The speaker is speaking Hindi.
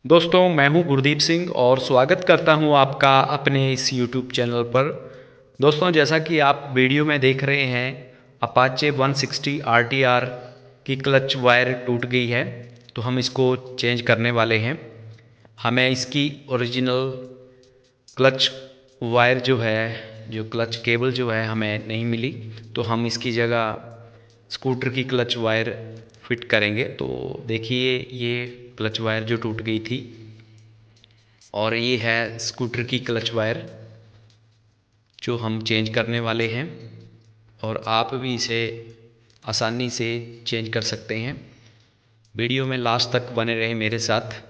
दोस्तों, मैं हूं गुरदीप सिंह और स्वागत करता हूं आपका अपने इस यूट्यूब चैनल पर। दोस्तों, जैसा कि आप वीडियो में देख रहे हैं, अपाचे 160 RTR की क्लच वायर टूट गई है, तो हम इसको चेंज करने वाले हैं। हमें इसकी ओरिजिनल क्लच वायर जो क्लच केबल जो है हमें नहीं मिली, तो हम इसकी जगह स्कूटर की क्लच वायर फिट करेंगे। तो देखिए, ये क्लच वायर जो टूट गई थी और ये है स्कूटर की क्लच वायर जो हम चेंज करने वाले हैं, और आप भी इसे आसानी से चेंज कर सकते हैं। वीडियो में लास्ट तक बने रहें मेरे साथ।